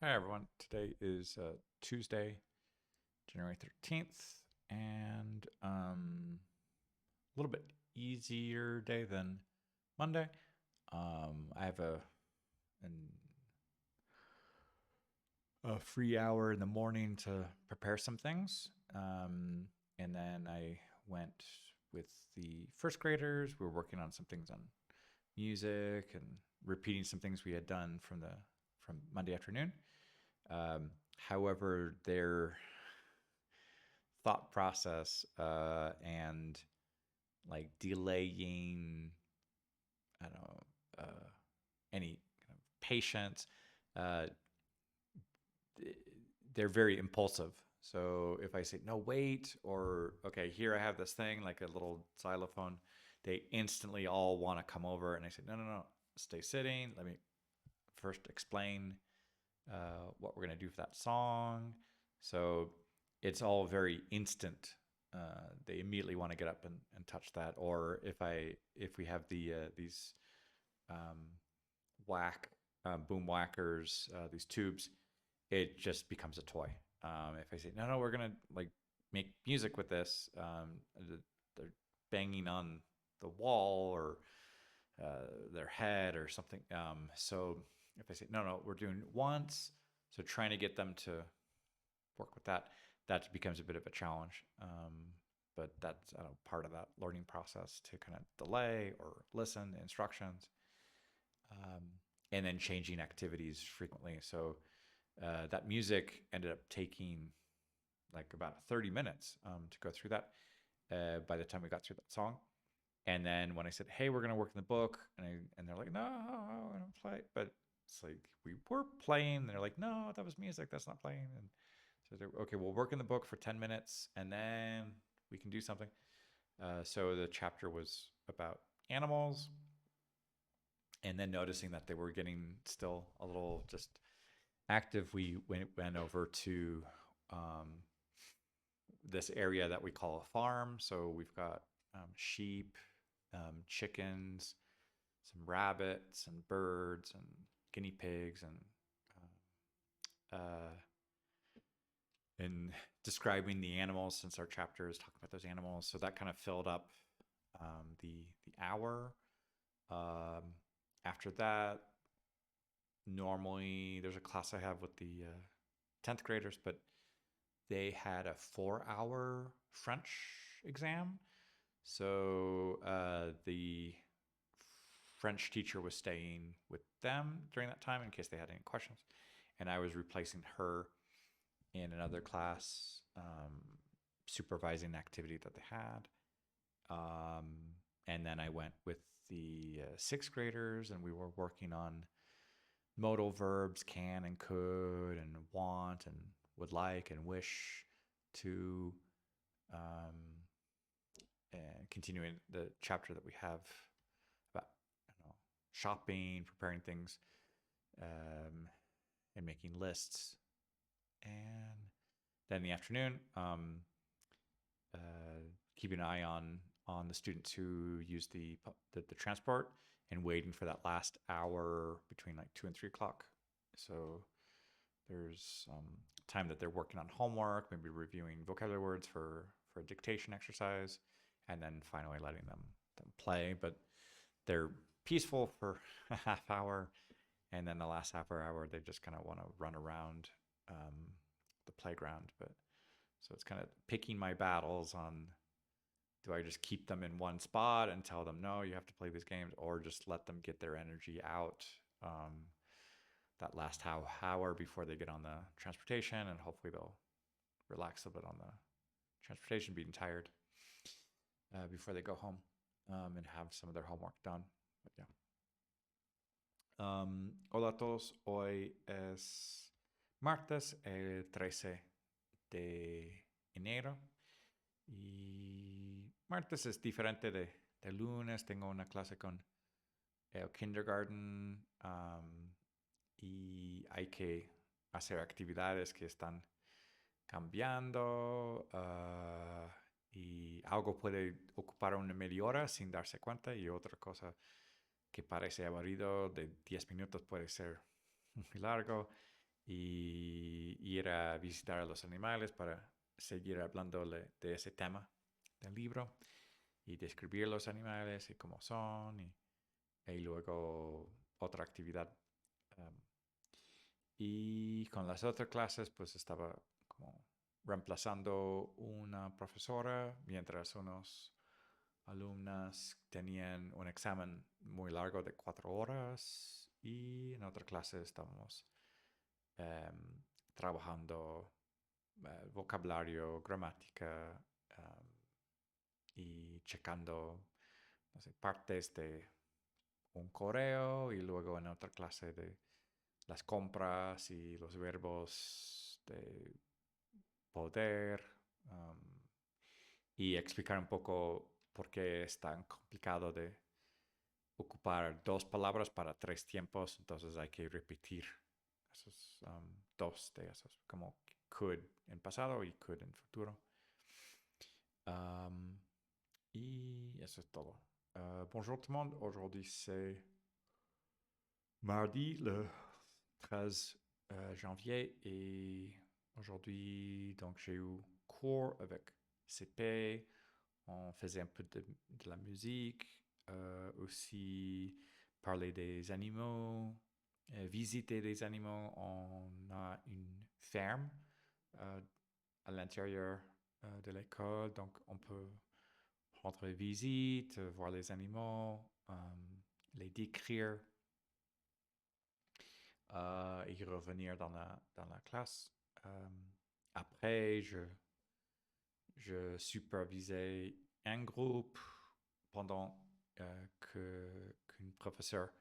Hi, everyone. Today is Tuesday, January 13th, and a little bit easier day than Monday. I have an, a free hour in the morning to prepare some things. And then I went with the first graders. We were working on some things on music and repeating some things we had done from Monday afternoon. However, their thought process and like delaying, I don't know, any kind of patience, uh, they're very impulsive. So if I say, no, wait, or okay, here I have this thing, like a little xylophone, they instantly all want to come over. And I say, no, no, no, stay sitting. Let me first explain what we're going to do for that song. So it's all very instant. They immediately want to get up and touch that. Or if we have these um, whack boom whackers, these tubes, it just becomes a toy. If I say no, no, we're gonna like make music with this, they're banging on the wall or their head or something. So if I say no, no, we're doing it once, so trying to get them to work with that, that becomes a bit of a challenge. But that's part of that learning process to kind of delay or listen to instructions, um, and then changing activities frequently. So that music ended up taking like about 30 minutes to go through that by the time we got through that song. And then when I said, "Hey, we're gonna work in the book," and they're like, "No, I don't play," but it's like we were playing. And they're like, "No, that was music. That's not playing." And so they're okay. We'll work in the book for 10 minutes, and then we can do something. So the chapter was about animals, and then noticing that they were getting still a little just active, we went over to um, this area that we call a farm. So we've got sheep, chickens, some rabbits and birds and guinea pigs uh, and describing the animals since our chapter is talking about those animals. So that kind of filled up the hour. Um, After that, normally there's a class I have with the 10th graders, but they had a 4 hour French exam. So the French teacher was staying with them during that time in case they had any questions. And I was replacing her in another class, supervising the activity that they had. Um, and then I went with the sixth graders and we were working on modal verbs can and could and want and would like and wish to, um, and continuing the chapter that we have about shopping, preparing things, um, and making lists. And then in the afternoon, keeping an eye on the students who use the transport and waiting for that last hour between like 2 and 3 o'clock. So there's time that they're working on homework, maybe reviewing vocabulary words for a dictation exercise, and then finally letting them play. But they're peaceful for a half hour, and then the last half hour they just kind of want to run around the playground. But so it's kind of picking my battles on, do I just keep them in one spot and tell them no, you have to play these games, or just let them get their energy out that last hour before they get on the transportation, and hopefully they'll relax a bit on the transportation, being tired before they go home and have some of their homework done. But yeah. Hola a todos. Hoy es martes, el 13 de enero. Y martes es diferente de lunes. Tengo una clase con el kindergarten, y hay que hacer actividades que están cambiando, y algo puede ocupar una media hora sin darse cuenta, y otra cosa que parece aburrido de 10 minutos puede ser muy largo. y ir a visitar a los animales para seguir hablando de ese tema del libro y describir los animales y cómo son y luego otra actividad. Um, y con las otras clases pues estaba como reemplazando una profesora mientras unos alumnas tenían un examen muy largo de 4 horas y en otra clase estábamos trabajando vocabulario, gramática y checando, no sé, partes de un correo y luego en otra clase de las compras y los verbos de poder y explicar un poco por qué es tan complicado de ocupar 2 palabras para 3 tiempos, entonces hay que repetir esos 2 de esos, como could en pasado y could en futuro. Um, et eso es todo. Bonjour tout le monde, aujourd'hui c'est mardi le 13 janvier et aujourd'hui donc j'ai eu cours avec CP, on faisait un peu de la musique, aussi parler des animaux, visiter des animaux. On a une ferme euh, à l'intérieur de l'école, donc on peut rendre visite, voir les animaux, les décrire et revenir dans la classe. Après, je supervisais un groupe pendant qu'une professeure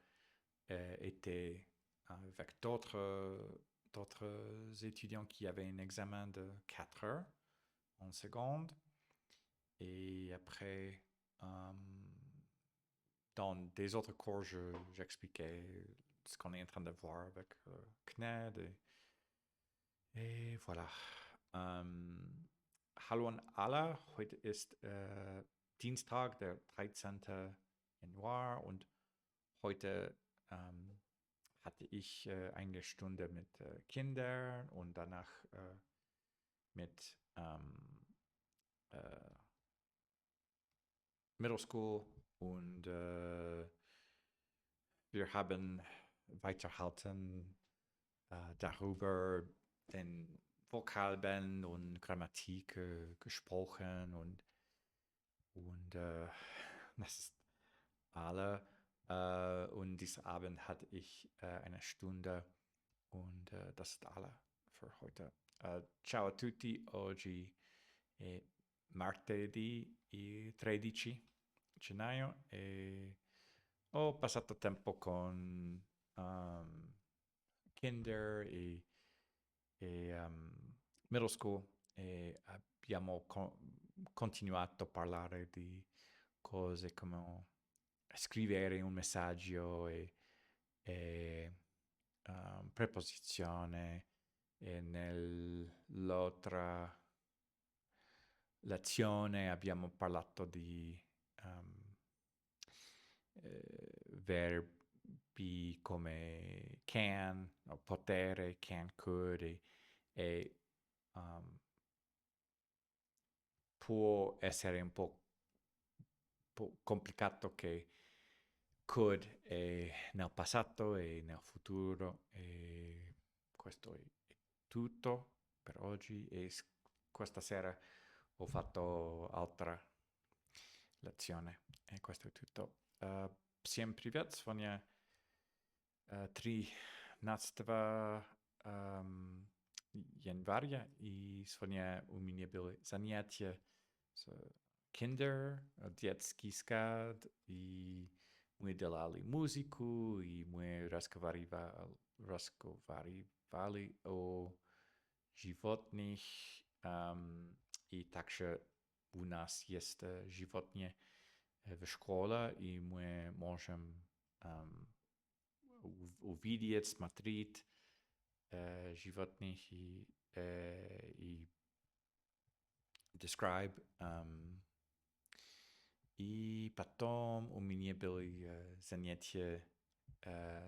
était avec d'autres étudiants qui avaient un examen de 4 heures en seconde. Et après, dans des autres cours, j'expliquais ce qu'on est en train de voir avec CNED. Et voilà. Hallo an alle, heute ist Dienstag, der 13. Januar und heute hatte ich eine Stunde mit Kindern und danach mit Middle School und wir haben weiterhalten darüber den Vokabeln und Grammatik gesprochen und das ist alle. Und diesen Abend hatte ich eine Stunde und das ist alle für heute. Ciao a tutti, oggi è martedì 13 gennaio e ho passato tempo con Kinder e middle school e abbiamo continuato a parlare di cose come scrivere un messaggio e preposizione e nell'altra lezione abbiamo parlato di verbi come can, o potere, can, could e può essere un po' complicato che could è nel passato e nel futuro e questo è tutto per oggi e questa sera ho fatto altra lezione e questo è tutto. Всем привет, сегодня 13 января и сегодня у меня было занятие с Kinder, детский сад, и мы делали музыку, и мы разговаривали о животных, и также у нас есть животные в школе, и мы можем увидеть, смотреть животных и describe. И потом у меня были занятия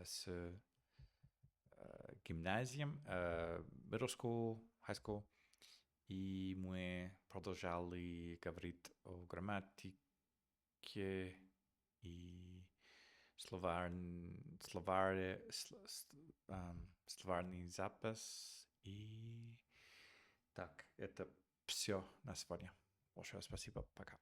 с гимназием, middle school, high school. И мы продолжали говорить о грамматике и словарный запас. И так, это все на сегодня. Большое спасибо. Пока.